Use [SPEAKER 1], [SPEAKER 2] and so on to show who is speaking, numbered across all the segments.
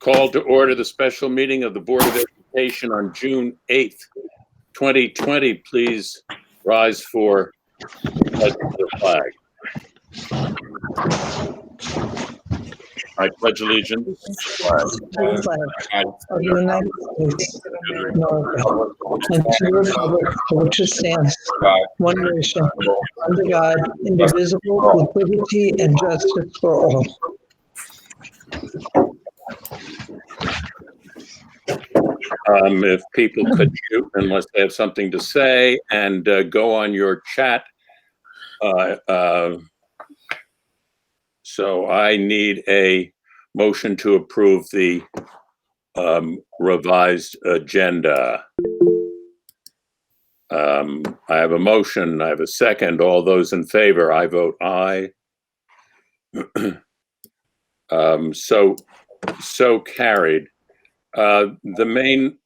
[SPEAKER 1] Call to order the special meeting of the Board of Education on June 8th, 2020. Please rise for the flag. I pledge allegiance to the flag
[SPEAKER 2] of the United States of America, and to the republic for which it stands, one nation, under God, indivisible, with liberty and justice for all.
[SPEAKER 1] If people could mute unless they have something to say, and go on your chat. So I need a motion to approve the revised agenda. I have a motion. I have a second. All those in favor, I vote aye. So carried. The main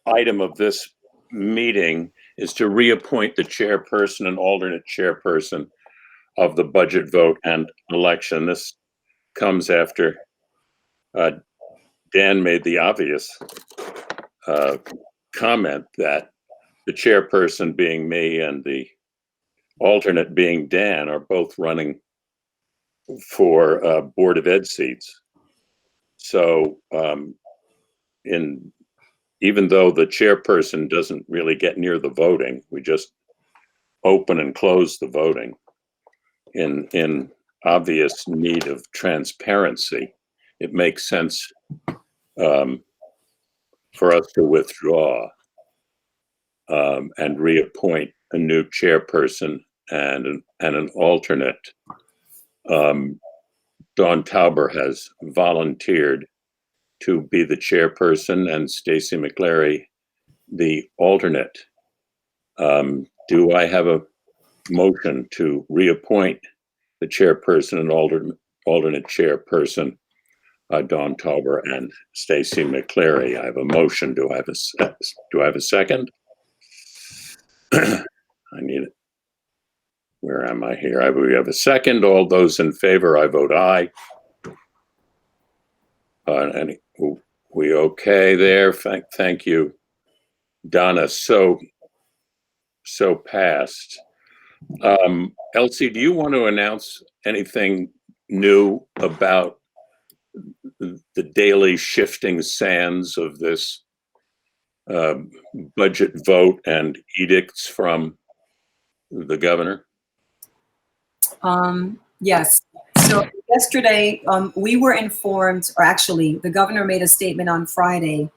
[SPEAKER 1] item of this meeting is to reappoint the chairperson and alternate chairperson of the budget vote and election. This comes after Dan made the obvious comment that the chairperson being me and the alternate being Dan are both running for Board of Ed seats. So even though the chairperson doesn't really get near the voting, we just open and close the voting in obvious need of transparency. It makes sense for us to withdraw and reappoint a new chairperson and an alternate. Dawn Tauber has volunteered to be the chairperson and Stacy McClary the alternate. Do I have a motion to reappoint the chairperson and alternate chairperson, Dawn Tauber and Stacy McClary? I have a motion. Do I have a second? I need it. Where am I here? We have a second. All those in favor, I vote aye. And we okay there? Thank you, Donna. So passed. Elsie, do you want to announce anything new about the daily shifting sands of this budget vote and edicts from the governor?
[SPEAKER 3] Yes. So yesterday, we were informed, or actually the governor made a statement on Friday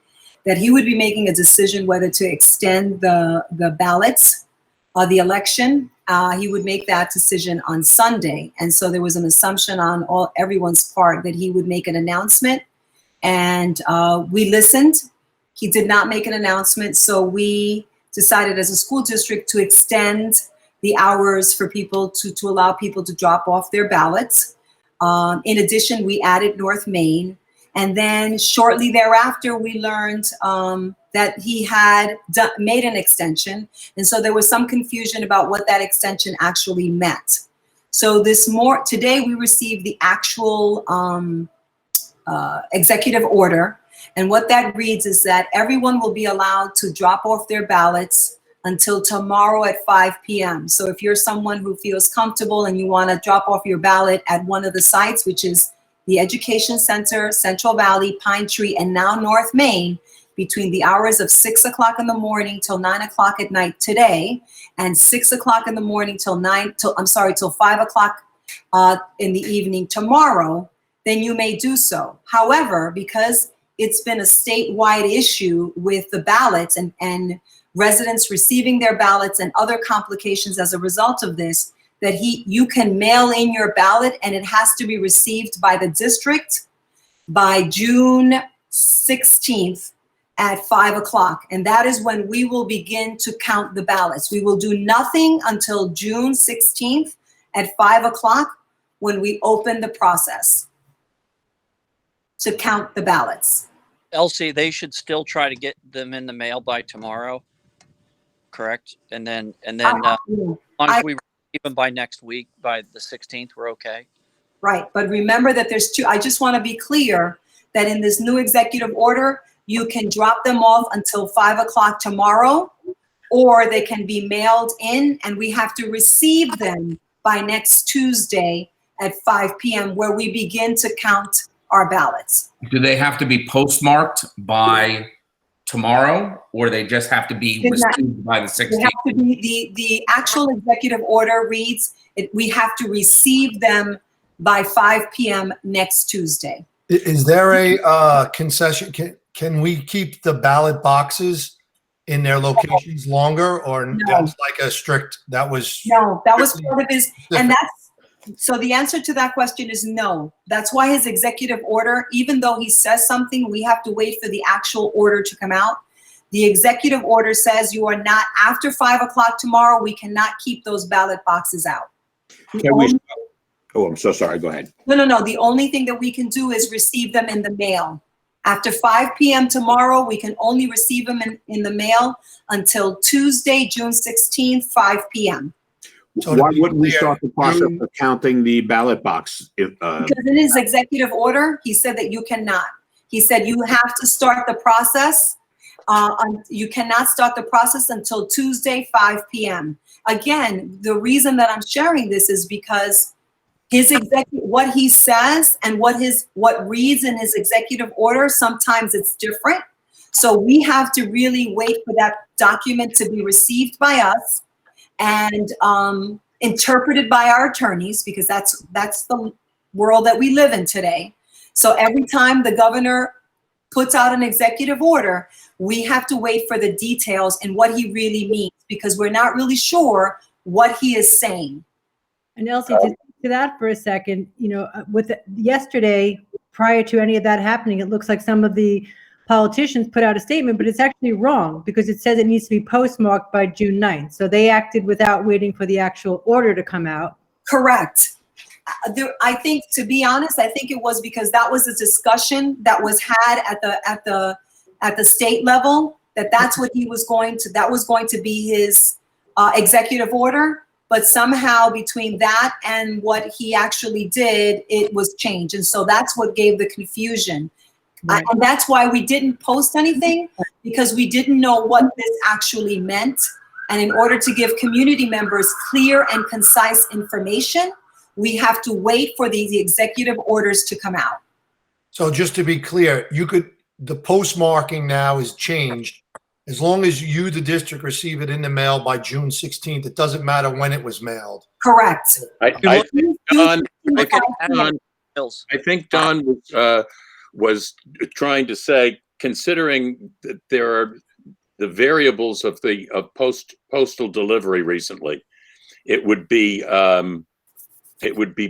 [SPEAKER 3] that he would be making a decision whether to extend the ballots of the election. He would make that decision on Sunday. And so there was an assumption on everyone's part that he would make an announcement. And we listened. He did not make an announcement. So we decided as a school district to extend the hours for people to allow people to drop off their ballots. In addition, we added North Main. And then shortly thereafter, we learned that he had made an extension. And so there was some confusion about what that extension actually meant. So today we received the actual executive order. And what that reads is that everyone will be allowed to drop off their ballots until tomorrow at 5 p.m. So if you're someone who feels comfortable and you want to drop off your ballot at one of the sites, which is the Education Center, Central Valley, Pine Tree, and now North Main, between the hours of 6 o'clock in the morning till 9 o'clock at night today, and 6 o'clock in the morning till 5 o'clock in the evening tomorrow, then you may do so. However, because it's been a statewide issue with the ballots and residents receiving their ballots and other complications as a result of this, that you can mail in your ballot and it has to be received by the district by June 16th at 5 o'clock. And that is when we will begin to count the ballots. We will do nothing until June 16th at 5 o'clock when we open the process to count the ballots.
[SPEAKER 4] Elsie, they should still try to get them in the mail by tomorrow, correct? And then once we receive them by next week, by the 16th, we're okay.
[SPEAKER 3] Right, but remember that there's two, I just want to be clear that in this new executive order, you can drop them off until 5 o'clock tomorrow, or they can be mailed in, and we have to receive them by next Tuesday at 5 p.m., where we begin to count our ballots.
[SPEAKER 5] Do they have to be postmarked by tomorrow, or they just have to be received by the
[SPEAKER 3] It
[SPEAKER 5] 16th?
[SPEAKER 3] have to be, the actual executive order reads, we have to receive them by 5 p.m. next Tuesday.
[SPEAKER 6] Is there a concession? Can we keep the ballot boxes in their locations longer, or
[SPEAKER 3] No.
[SPEAKER 6] that's like a strict, that was?
[SPEAKER 3] No, that was part of his, and so the answer to that question is no. That's why his executive order, even though he says something, we have to wait for the actual order to come out. The executive order says you are not, after 5 o'clock tomorrow, we cannot keep those ballot boxes out.
[SPEAKER 7] I'm so sorry. Go ahead.
[SPEAKER 3] No. The only thing that we can do is receive them in the mail. After 5 p.m. tomorrow, we can only receive them in the mail until Tuesday, June 16th, 5 p.m.
[SPEAKER 6] So to
[SPEAKER 7] Why
[SPEAKER 6] be
[SPEAKER 7] wouldn't we
[SPEAKER 6] clear,
[SPEAKER 7] start the process of counting the ballot box?
[SPEAKER 3] Because in his executive order, he said that you cannot. He said you have to start the process. You cannot start the process until Tuesday, 5 p.m. Again, the reason that I'm sharing this is because what he says and what reads in his executive order, sometimes it's different. So we have to really wait for that document to be received by us and interpreted by our attorneys, because that's the world that we live in today. So every time the governor puts out an executive order, we have to wait for the details and what he really means, because we're not really sure what he is saying.
[SPEAKER 8] And Elsie, to speak to that for a second, yesterday, prior to any of that happening, it looks like some of the politicians put out a statement, but it's actually wrong, because it says it needs to be postmarked by June 9th. So they acted without waiting for the actual order to come out.
[SPEAKER 3] Correct. I think, to be honest, I think it was because that was a discussion that was had at the state level, that was going to be his executive order. But somehow between that and what he actually did, it was changed. And so that's what gave the confusion. Right. And that's why we didn't post anything, because we didn't know what this actually meant. And in order to give community members clear and concise information, we have to wait for these executive orders to come out.
[SPEAKER 6] So just to be clear, the postmarking now is changed. As long as you, the district, receive it in the mail by June 16th, it doesn't matter when it was mailed.
[SPEAKER 3] Correct.
[SPEAKER 1] I think Don was trying to say, considering that there are the variables of postal delivery recently, it would be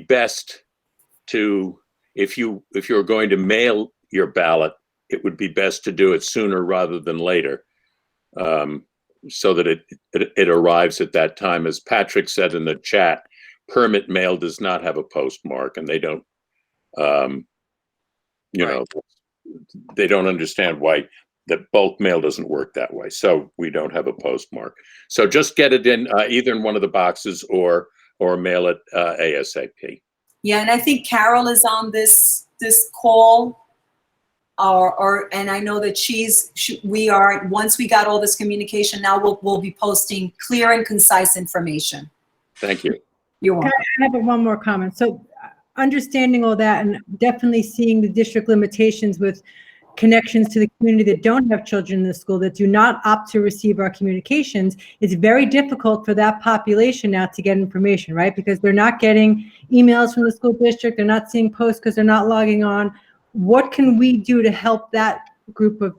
[SPEAKER 1] best to, if you're going to mail your ballot, it would be best to do it sooner rather than later, so that it arrives at that time. As Patrick said in the chat, permit mail does not have a postmark, and they don't, they don't understand why that bulk mail doesn't work that way. So we don't have a postmark. So just get it in either in one of the boxes or mail it ASAP. Yeah, and I think Carol is on this call. And I know that we are, once we got all this communication, now we'll be posting clear and concise information. Thank you. You're welcome.
[SPEAKER 8] I have one more comment. So understanding all that and definitely seeing the district limitations with connections to the community that don't have children in the school, that do not opt to receive our communications, it's very difficult for that population now to get information, right? Because they're not getting emails from the school district, they're not seeing posts because they're not logging on. What can we do to help that group of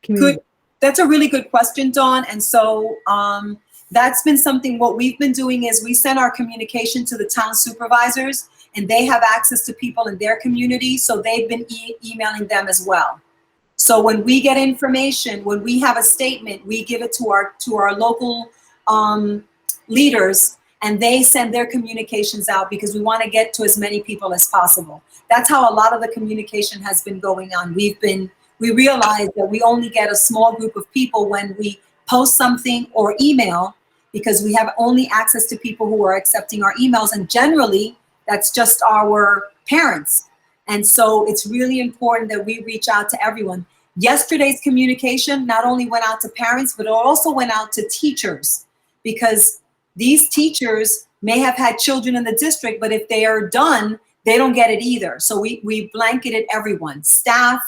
[SPEAKER 8] community?
[SPEAKER 3] Good. That's a really good question, Dawn. And so that's been something, what we've been doing is we send our communication to the town supervisors, and they have access to people in their community. So they've been emailing them as well. So when we get information, when we have a statement, we give it to our local leaders, and they send their communications out, because we want to get to as many people as possible. That's how a lot of the communication has been going on. We realize that we only get a small group of people when we post something or email, because we have only access to people who are accepting our emails. And generally, that's just our parents. And so it's really important that we reach out to everyone. Yesterday's communication not only went out to parents, but it also went out to teachers, because these teachers may have had children in the district, but if they are done, they don't get it either. So we blanketed everyone, staff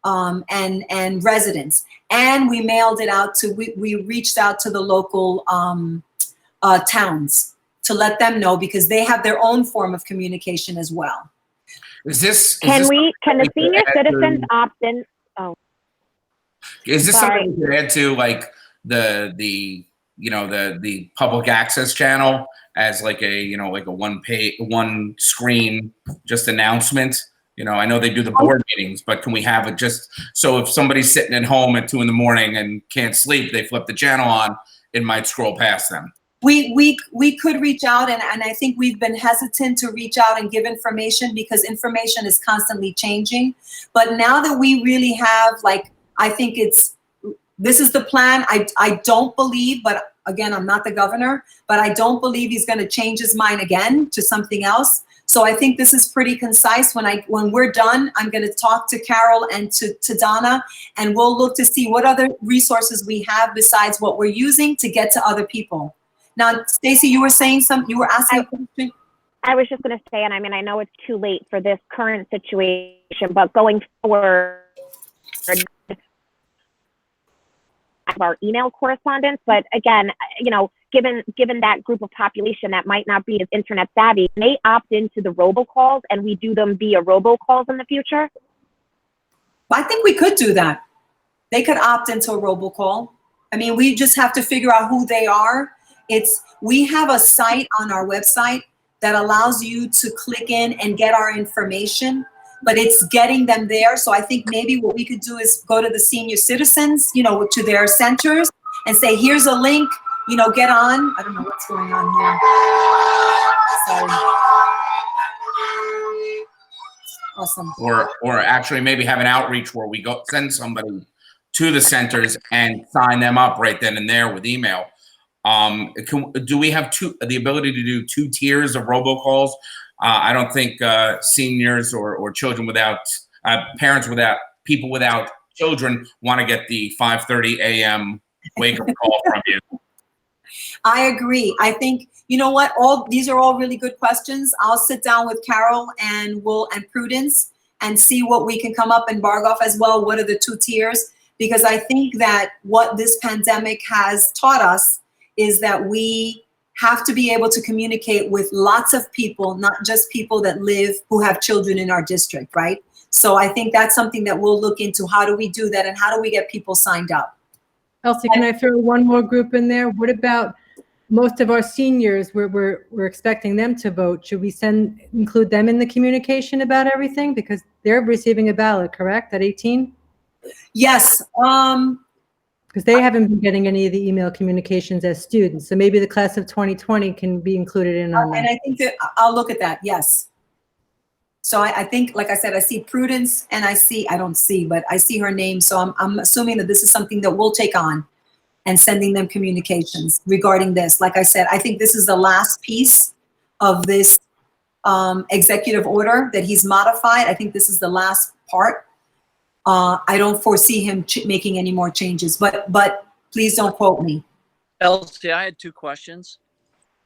[SPEAKER 3] and residents. And we mailed it out to, we reached out to the local towns to let them know, because they have their own form of communication as well.
[SPEAKER 5] Can
[SPEAKER 9] the senior citizens opt in? Oh,
[SPEAKER 5] is this
[SPEAKER 9] sorry.
[SPEAKER 5] something we could add to, like the public access channel as like a one screen just announcement? I know they do the board meetings, but can we have it just so if somebody's sitting at home at 2 a.m. and can't sleep, they flip the channel on, it might scroll past them.
[SPEAKER 3] We could reach out, and I think we've been hesitant to reach out and give information because information is constantly changing. But now that we really have, I think this is the plan. I don't believe, but again, I'm not the governor, but I don't believe he's going to change his mind again to something else. So I think this is pretty concise. When we're done, I'm going to talk to Carol and to Donna, and we'll look to see what other resources we have besides what we're using to get to other people. Now, Stacy, you were saying something, you were asking a question?
[SPEAKER 9] I was just going to say, and I know it's too late for this current situation, but going forward, our email correspondence, but again, given that group of population that might not be as internet savvy, may opt into the robocalls, and we do them via robocalls in the future?
[SPEAKER 3] I think we could do that. They could opt into a robocall. I mean, we just have to figure out who they are. We have a site on our website that allows you to click in and get our information, but it's getting them there. So I think maybe what we could do is go to the senior citizens, to their centers and say, here's a link, get on. I don't know what's going on here. Sorry. Awesome.
[SPEAKER 5] Or actually maybe have an outreach where we send somebody to the centers and sign them up right then and there with email. Do we have the ability to do 2 tiers of robocalls? I don't think seniors or children without people without children want to get the 5:30 a.m. wake up call from you.
[SPEAKER 3] I agree. I think, you know what, these are all really good questions. I'll sit down with Carol and Prudence and see what we can come up and bargain off as well. What are the 2 tiers? Because I think that what this pandemic has taught us is that we have to be able to communicate with lots of people, not just people that who have children in our district, right? So I think that's something that we'll look into. How do we do that, and how do we get people signed up?
[SPEAKER 8] Elsie, can I throw one more group in there? What about most of our seniors? We're expecting them to vote. Should we include them in the communication about everything? Because they're receiving a ballot, correct, at 18?
[SPEAKER 3] Yes.
[SPEAKER 8] Because they haven't been getting any of the email communications as students. So maybe the class of 2020 can be included in on that.
[SPEAKER 3] And I think that I'll look at that, yes. So I think, like I said, I see Prudence, and I see her name. So I'm assuming that this is something that we'll take on and sending them communications regarding this. Like I said, I think this is the last piece of this executive order that he's modified. I think this is the last part. I don't foresee him making any more changes, but please don't quote me.
[SPEAKER 4] Elsie, I had 2 questions.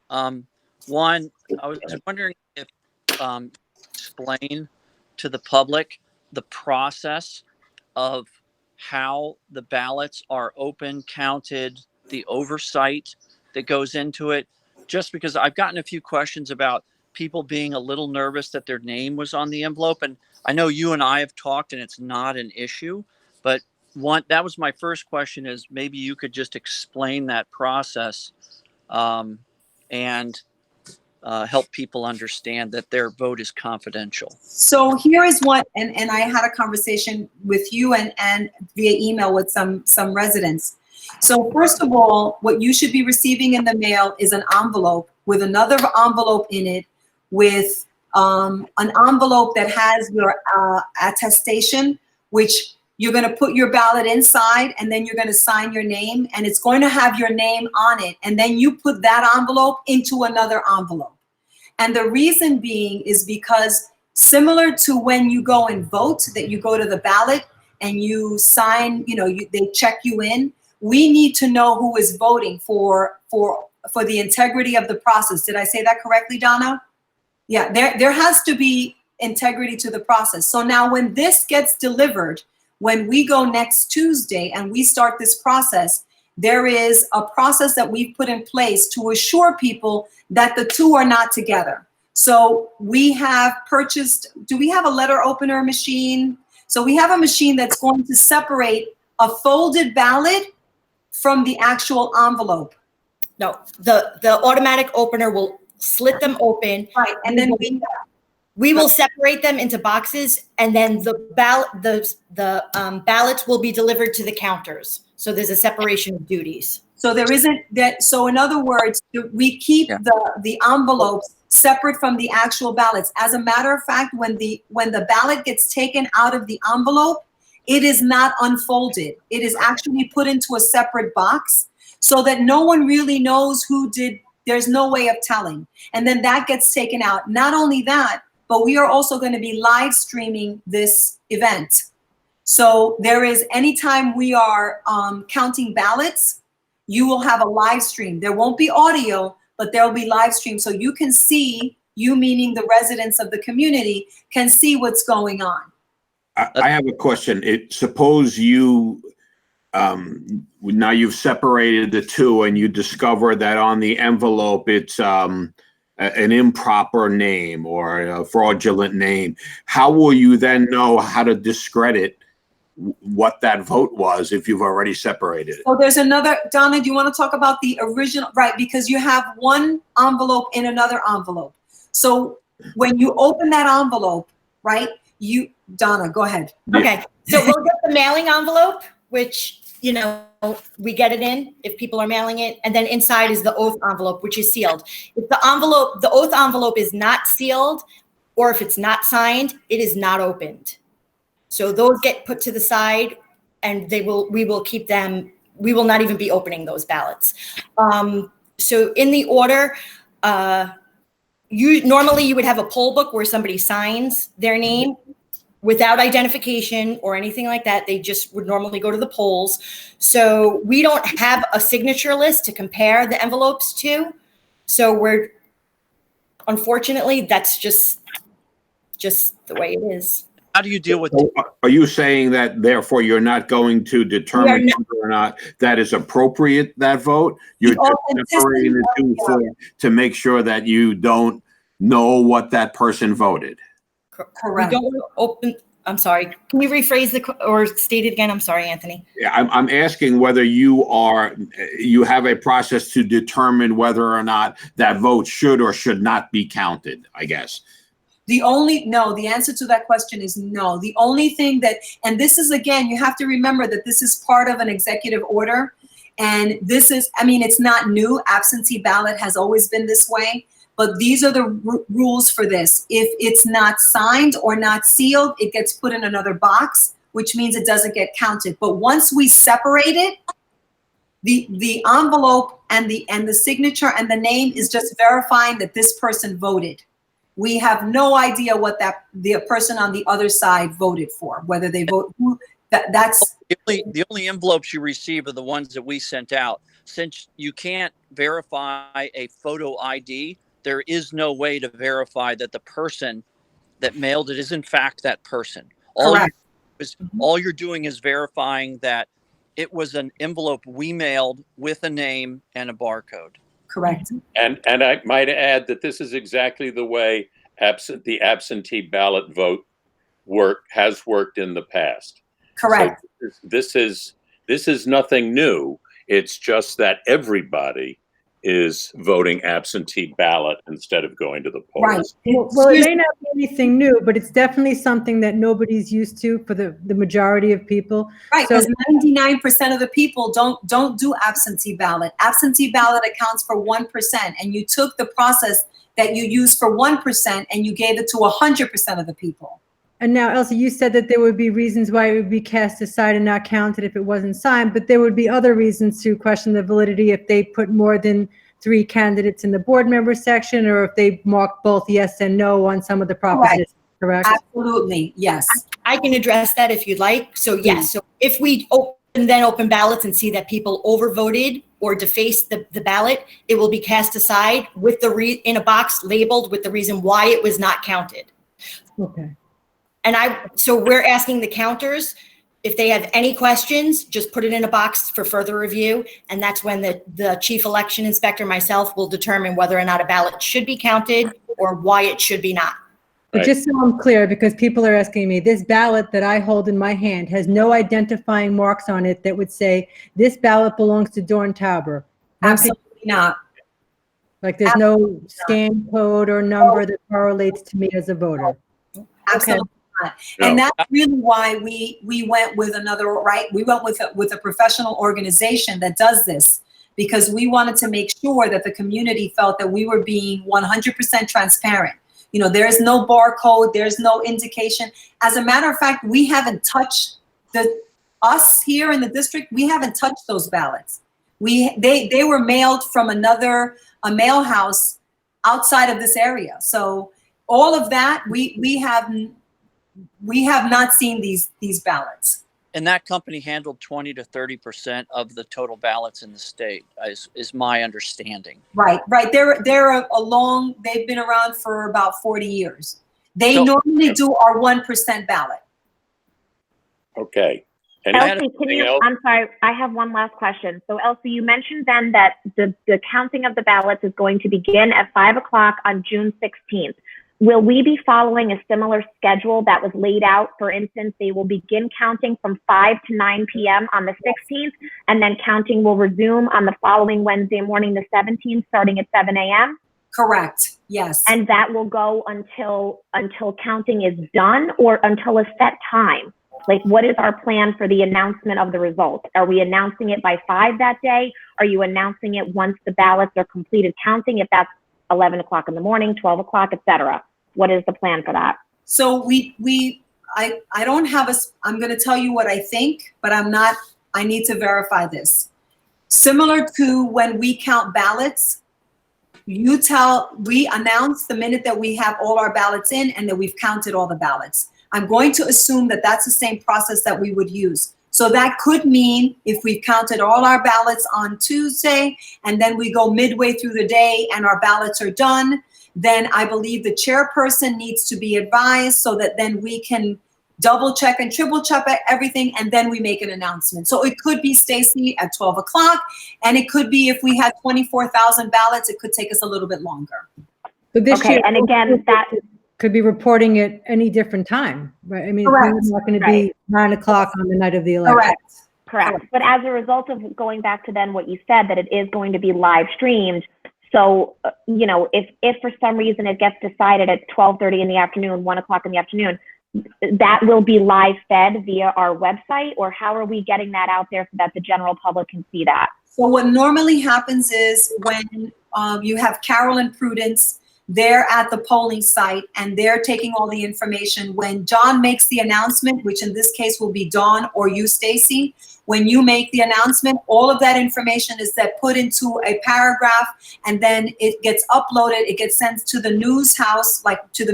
[SPEAKER 4] One, I was wondering if explain to the public the process of how the ballots are open, counted, the oversight that goes into it, just because I've gotten a few questions about people being a little nervous that their name was on the envelope. And I know you and I have talked and it's not an issue, but that was my first question, is maybe you could just explain that process and help people understand that their vote is confidential.
[SPEAKER 3] So here is what, and I had a conversation with you and via email with some residents. So first of all, what you should be receiving in the mail is an envelope with another envelope in it with an envelope that has your attestation, which you're going to put your ballot inside, and then you're going to sign your name, and it's going to have your name on it. And then you put that envelope into another envelope. And the reason being is because similar to when you go and vote, that you go to the ballot and you sign, they check you in. We need to know who is voting for the integrity of the process. Did I say that correctly, Donna? Yeah, there has to be integrity to the process. So now when this gets delivered, when we go next Tuesday and we start this process, there is a process that we've put in place to assure people that the two are not together. So we have purchased, do we have a letter opener machine? So we have a machine that's going to separate a folded ballot from the actual envelope.
[SPEAKER 10] No, the automatic opener will slit them open.
[SPEAKER 3] Right, and then
[SPEAKER 10] we will separate them into boxes, and then the ballots will be delivered to the counters. So there's a separation of duties.
[SPEAKER 3] So there isn't that. So in other words, we keep the envelopes separate from the actual ballots. As a matter of fact, when the ballot gets taken out of the envelope, it is not unfolded. It is actually put into a separate box so that no one really knows who did. There's no way of telling. And then that gets taken out. Not only that, but we are also going to be live streaming this event. So there is, anytime we are counting ballots, you will have a live stream. There won't be audio, but there will be live stream. So you can see, you meaning the residents of the community, can see what's going on.
[SPEAKER 7] I have a question. Suppose you, now you've separated the two and you discover that on the envelope it's an improper name or a fraudulent name. How will you then know how to discredit what that vote was if you've already separated it?
[SPEAKER 3] So there's another, Donna, do you want to talk about the original, right? Because you have one envelope in another envelope. So when you open that envelope, right, Donna, go ahead.
[SPEAKER 10] Okay, so we'll get the mailing envelope, which, we get it in if people are mailing it. And then inside is the oath envelope, which is sealed. If the oath envelope is not sealed, or if it's not signed, it is not opened. So those get put to the side, and we will keep them. We will not even be opening those ballots. So in the order, normally you would have a poll book where somebody signs their name without identification or anything like that. They just would normally go to the polls. So we don't have a signature list to compare the envelopes to. So unfortunately, that's just the way it is.
[SPEAKER 4] How do you deal with?
[SPEAKER 7] Are you saying that therefore you're not going to determine whether or not that is appropriate, that vote? You're just separating the two to make sure that you don't know what that person voted?
[SPEAKER 3] Correct.
[SPEAKER 10] We don't open. I'm sorry. Can you rephrase or state it again? I'm sorry, Anthony.
[SPEAKER 7] Yeah, I'm asking whether you have a process to determine whether or not that vote should or should not be counted, I guess.
[SPEAKER 3] The answer to that question is no. The only thing and this is, again, you have to remember that this is part of an executive order. And this is, it's not new. Absentee ballot has always been this way. But these are the rules for this. If it's not signed or not sealed, it gets put in another box, which means it doesn't get counted. But once we separate it, the envelope and the signature and the name is just verifying that this person voted. We have no idea what the person on the other side voted for, whether they vote. That's
[SPEAKER 4] the only envelopes you receive are the ones that we sent out. Since you can't verify a photo ID, there is no way to verify that the person that mailed it is in fact that person. All you're doing is verifying that it was an envelope we mailed with a name and a barcode.
[SPEAKER 3] Correct.
[SPEAKER 1] And I might add that this is exactly the way the absentee ballot vote has worked in the past.
[SPEAKER 3] Correct.
[SPEAKER 1] So this is nothing new. It's just that everybody is voting absentee ballot instead of going to the polls.
[SPEAKER 3] Right.
[SPEAKER 8] Well, it may not be anything new, but it's definitely something that nobody's used to for the majority of people.
[SPEAKER 3] Right,
[SPEAKER 8] So
[SPEAKER 3] because 99% of the people don't do absentee ballot. Absentee ballot accounts for 1%, and you took the process that you used for 1% and you gave it to 100% of the people.
[SPEAKER 8] And now, Elsa, you said that there would be reasons why it would be cast aside and not counted if it wasn't signed, but there would be other reasons to question the validity if they put more than 3 candidates in the board member section, or if they mark both yes and no on some of the propositions. correct?
[SPEAKER 3] Absolutely, yes.
[SPEAKER 10] I can address that if you'd like. So yes, so if we open ballots and see that people overvoted or defaced the ballot, it will be cast aside with in a box labeled with the reason why it was not counted.
[SPEAKER 8] Okay.
[SPEAKER 10] And so we're asking the counters, if they have any questions, just put it in a box for further review. And that's when the chief election inspector, myself, will determine whether or not a ballot should be counted or why it should be not.
[SPEAKER 8] But
[SPEAKER 1] Right.
[SPEAKER 8] just so I'm clear, because people are asking me, this ballot that I hold in my hand has no identifying marks on it that would say, this ballot belongs to Dawn Tauber.
[SPEAKER 3] Absolutely not.
[SPEAKER 8] Like there's no scan code or number that correlates to me as a voter.
[SPEAKER 3] Absolutely not.
[SPEAKER 1] No.
[SPEAKER 3] And that's really why we went with another, right? We went with a professional organization that does this, because we wanted to make sure that the community felt that we were being 100% transparent. You know, there's no barcode, there's no indication. As a matter of fact, we haven't touched us here in the district, we haven't touched those ballots. They were mailed from a mail house outside of this area. So all of that, we have not seen these ballots.
[SPEAKER 4] And that company handled 20 to 30% of the total ballots in the state, is my understanding.
[SPEAKER 3] Right. They've been around for about 40 years. They
[SPEAKER 4] So-
[SPEAKER 3] normally do our 1% ballot.
[SPEAKER 1] Okay.
[SPEAKER 9] Elsie,
[SPEAKER 1] Anything else?
[SPEAKER 9] I'm sorry, I have one last question. So Elsie, you mentioned then that the counting of the ballots is going to begin at 5 o'clock on June 16th. Will we be following a similar schedule that was laid out? For instance, they will begin counting from 5 to 9 p.m. on the 16th, and then counting will resume on the following Wednesday morning, the 17th, starting at 7 a.m.?
[SPEAKER 3] Correct. Yes.
[SPEAKER 9] And that will go until counting is done, or until a set time? Like, what is our plan for the announcement of the results? Are we announcing it by 5 that day? Are you announcing it once the ballots are completed counting, if that's 11 o'clock in the morning, 12 o'clock, etc.? What is the plan for that?
[SPEAKER 3] So I don't have I'm going to tell you what I think, but I need to verify this. Similar to when we count ballots, we announce the minute that we have all our ballots in and that we've counted all the ballots. I'm going to assume that that's the same process that we would use. So that could mean if we've counted all our ballots on Tuesday and then we go midway through the day and our ballots are done, then I believe the chairperson needs to be advised so that then we can double check and triple check everything, and then we make an announcement. So it could be, Stacy, at 12 o'clock, and it could be if we had 24,000 ballots, it could take us a little bit longer.
[SPEAKER 8] But this
[SPEAKER 9] Okay,
[SPEAKER 8] year,
[SPEAKER 9] and again, that
[SPEAKER 8] could be reporting at any different time, right? I mean,
[SPEAKER 3] Correct.
[SPEAKER 8] it's not going to be 9 o'clock on the night of the election.
[SPEAKER 9] Correct. But as a result of going back to then what you said, that it is going to be live streamed. So, if for some reason it gets decided at 12:30 in the afternoon, 1 o'clock in the afternoon, that will be live fed via our website, or how are we getting that out there so that the general public can see that?
[SPEAKER 3] So what normally happens is when you have Carol and Prudence, they're at the polling site and they're taking all the information. When John makes the announcement, which in this case will be Dawn or you, Stacy, when you make the announcement, all of that information is then put into a paragraph, and then it gets uploaded. It gets sent to the news house, like to the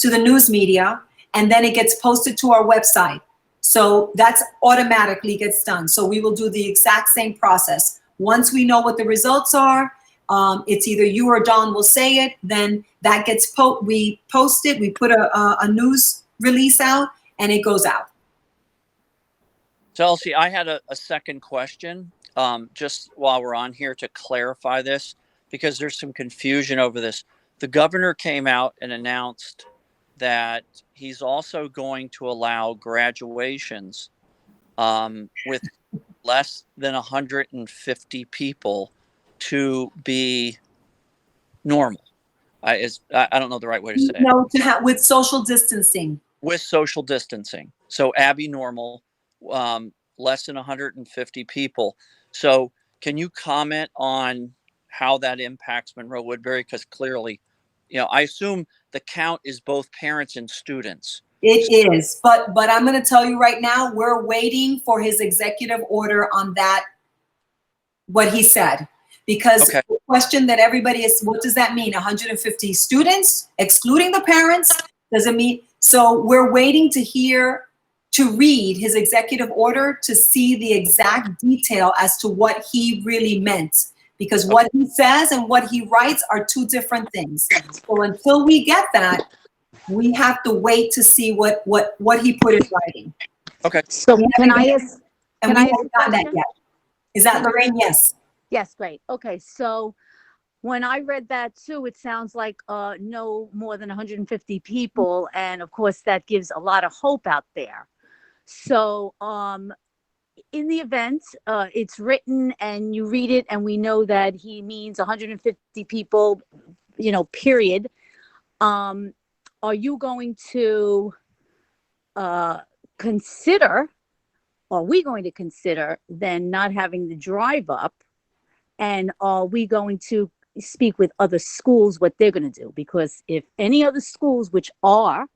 [SPEAKER 3] news media, and then it gets posted to our website. So that's automatically gets done. So we will do the exact same process. Once we know what the results are, it's either you or Dawn will say it, then that gets we post it, we put a news release out, and it goes out.
[SPEAKER 4] So, Elsie, I had a second question, just while we're on here, to clarify this, because there's some confusion over this. The governor came out and announced that he's also going to allow graduations with less than 150 people to be normal. I don't know the right way to say it.
[SPEAKER 3] No, with social distancing.
[SPEAKER 4] With social distancing. So Abby normal, less than 150 people. So can you comment on how that impacts Monroe-Woodbury? Because clearly, I assume the count is both parents and students.
[SPEAKER 3] It is, but I'm going to tell you right now, we're waiting for his executive order on that, what he said. Because question that everybody is, what does that mean? 150 students, excluding the parents? Does it mean? So we're waiting to read his executive order to see the exact detail as to what he really meant. Because what he says and what he writes are two different things. So until we get that, we have to wait to see what he put in writing.
[SPEAKER 4] Okay.
[SPEAKER 11] So can I ask?
[SPEAKER 3] And
[SPEAKER 11] Can
[SPEAKER 3] we
[SPEAKER 11] I ask
[SPEAKER 3] haven't
[SPEAKER 11] a
[SPEAKER 3] gotten that
[SPEAKER 11] question?
[SPEAKER 3] yet. Is that Lorraine? Yes.
[SPEAKER 11] Yes, great. Okay, so when I read that too, it sounds like no more than 150 people, and of course that gives a lot of hope out there. So in the event it's written and you read it and we know that he means 150 people, period. Are you going to consider, are we going to consider then not having the drive up? And are we going to speak with other schools what they're going to do? Because if any other schools which are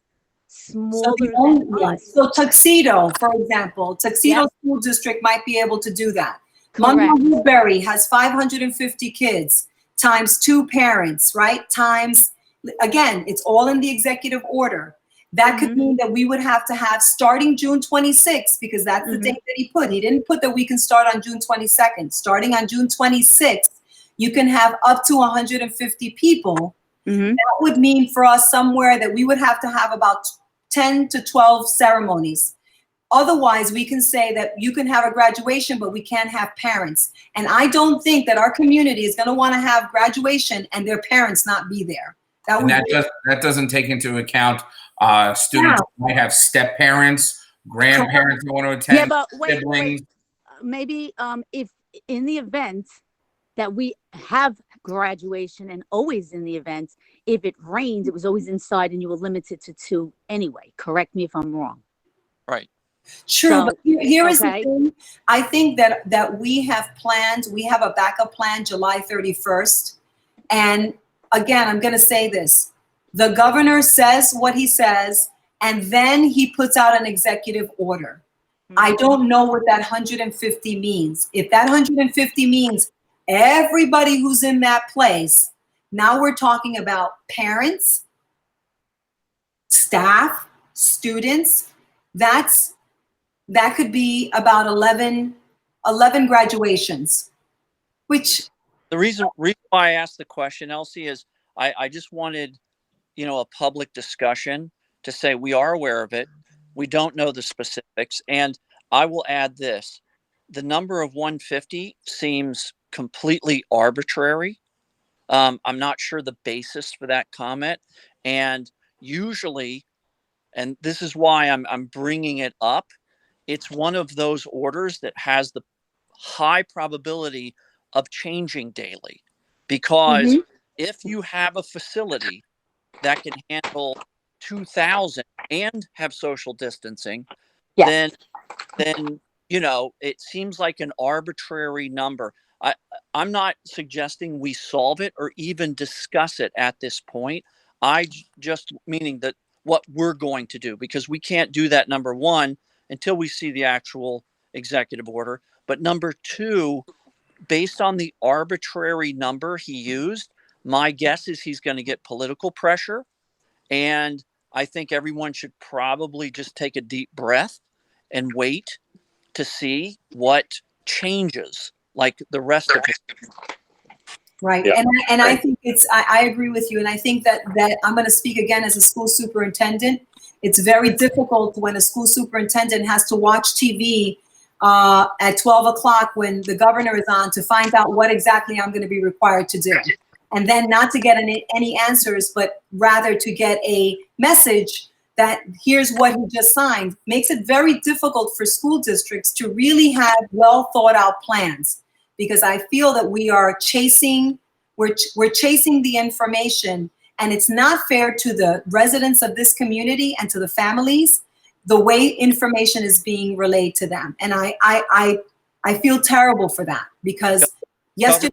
[SPEAKER 11] smaller than us.
[SPEAKER 3] So Tuxedo, for example, Tuxedo School District might be able to do that.
[SPEAKER 11] Correct.
[SPEAKER 3] Monroe-Woodbury has 550 kids times 2 parents, right? Times, again, it's all in the executive order. That could mean that we would have to have starting June 26th, because that's the date that he put. He didn't put that we can start on June 22nd. Starting on June 26th, you can have up to 150 people. That would mean for us somewhere that we would have to have about 10 to 12 ceremonies. Otherwise, we can say that you can have a graduation, but we can't have parents. And I don't think that our community is going to want to have graduation and their parents not be there.
[SPEAKER 5] That doesn't take into account students who might have step parents, grandparents who want to attend.
[SPEAKER 11] Yeah, but wait,
[SPEAKER 5] siblings.
[SPEAKER 11] maybe if in the event that we have graduation, and always in the event, if it rained, it was always inside and you were limited to 2 anyway. Correct me if I'm wrong.
[SPEAKER 4] Right.
[SPEAKER 3] True,
[SPEAKER 11] So,
[SPEAKER 3] but here is
[SPEAKER 11] okay.
[SPEAKER 3] the thing. I think that we have a backup plan July 31st. And again, I'm going to say this. The governor says what he says, and then he puts out an executive order. I don't know what that 150 means. If that 150 means everybody who's in that place, now we're talking about parents, staff, students. That could be about 11 graduations, which.
[SPEAKER 4] The reason why I asked the question, Elsie, is I just wanted, a public discussion to say we are aware of it. We don't know the specifics. And I will add this. The number of 150 seems completely arbitrary. I'm not sure the basis for that comment. And usually, and this is why I'm bringing it up, it's one of those orders that has the high probability of changing daily. Because if you have a facility that can handle 2,000 and have social distancing, then it seems like an arbitrary number. I'm not suggesting we solve it or even discuss it at this point. I just meaning that what we're going to do, because we can't do that, number one, until we see the actual executive order. But number two, based on the arbitrary number he used, my guess is he's going to get political pressure. And I think everyone should probably just take a deep breath and wait to see what changes, like the rest of it.
[SPEAKER 3] Right.
[SPEAKER 1] Yeah.
[SPEAKER 3] And I think I agree with you. And I think that I'm going to speak again as a school superintendent. It's very difficult when a school superintendent has to watch TV at 12 o'clock when the governor is on to find out what exactly I'm going to be required to do. And then not to get any answers, but rather to get a message that here's what he just signed. Makes it very difficult for school districts to really have well thought out plans, because I feel that we are chasing the information, and it's not fair to the residents of this community and to the families the way information is being relayed to them. And I feel terrible for that, because yesterday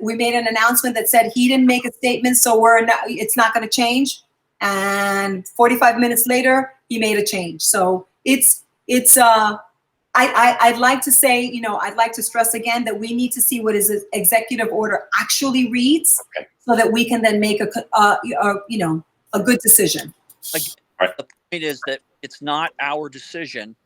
[SPEAKER 3] we made an announcement that said he didn't make a statement, so it's not going to change. And 45 minutes later, he made a change. So I I'd like to say, you know, I'd like to stress again that we need to see what his executive order actually reads,
[SPEAKER 1] Okay.
[SPEAKER 3] so that we can then make you know, a good decision.
[SPEAKER 4] Again,
[SPEAKER 1] Right.
[SPEAKER 4] the point is that it's not our decision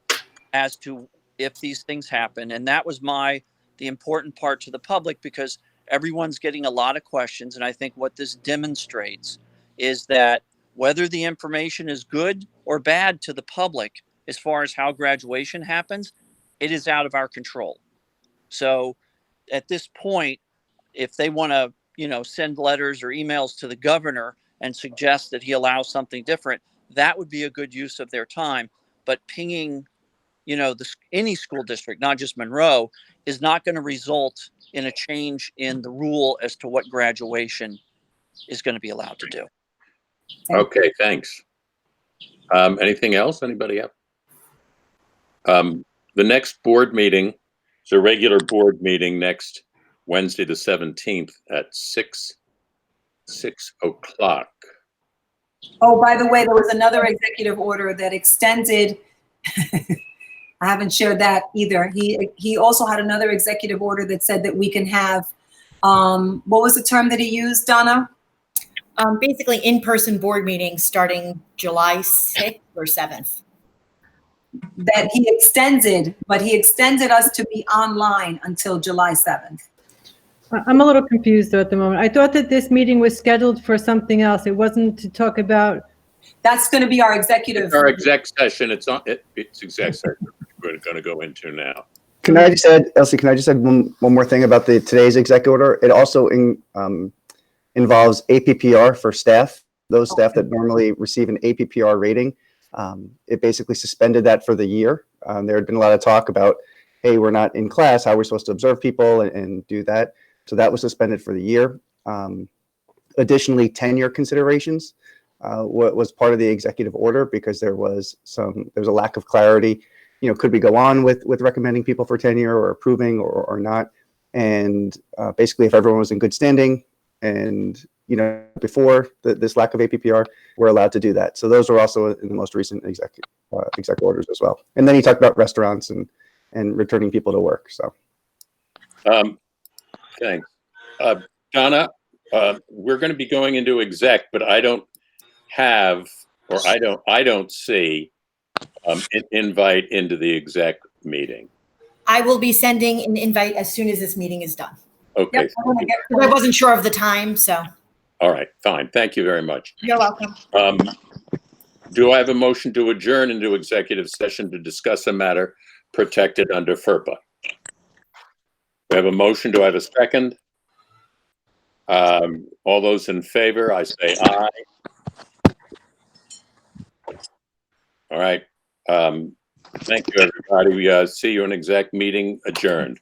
[SPEAKER 4] as to if these things happen. And that was the important part to the public, because everyone's getting a lot of questions. And I think what this demonstrates is that whether the information is good or bad to the public, as far as how graduation happens, it is out of our control. So at this point, if they want to, you know, send letters or emails to the governor and suggest that he allows something different, that would be a good use of their time. But pinging, you know, any school district, not just Monroe, is not going to result in a change in the rule as to what graduation is going to be allowed to do.
[SPEAKER 1] Okay, thanks. Anything else? Anybody have? The next board meeting is a regular board meeting next Wednesday, the 17th at 6 o'clock.
[SPEAKER 3] Oh, by the way, there was another executive order that extended. I haven't shared that either. He also had another executive order that said that we can have, what was the term that he used, Donna?
[SPEAKER 10] Basically in-person board meetings starting July 6th or 7th.
[SPEAKER 3] That he extended, but he extended us to be online until July 7th.
[SPEAKER 8] I'm a little confused though at the moment. I thought that this meeting was scheduled for something else. It wasn't to talk about.
[SPEAKER 3] That's going to be our executive.
[SPEAKER 1] It's our exec session. It's exec session we're going to go into now.
[SPEAKER 12] Can I just add, Elsie, can I just add one more thing about today's exec order? It also involves APPR for staff, those staff that normally receive an APPR rating. It basically suspended that for the year. There had been a lot of talk about, hey, we're not in class, how we're supposed to observe people and do that. So that was suspended for the year. Additionally, tenure considerations was part of the executive order because there was a lack of clarity. You know, could we go on with recommending people for tenure or approving or not? And basically, if everyone was in good standing and, you know, before this lack of APPR, we're allowed to do that. So those were also in the most recent exec orders as well. And then he talked about restaurants and returning people to work. So.
[SPEAKER 1] Thanks. Donna, we're going to be going into exec, but I don't have, or I don't see an invite into the exec meeting.
[SPEAKER 10] I will be sending an invite as soon as this meeting is done.
[SPEAKER 1] Okay.
[SPEAKER 10] Yep, I wasn't sure of the time, so.
[SPEAKER 1] All right, fine. Thank you very much.
[SPEAKER 10] You're welcome.
[SPEAKER 1] Do I have a motion to adjourn into executive session to discuss a matter protected under FERPA? We have a motion. Do I have a second? All those in favor, I say aye. All right. Thank you, everybody. We see you in exec meeting adjourned.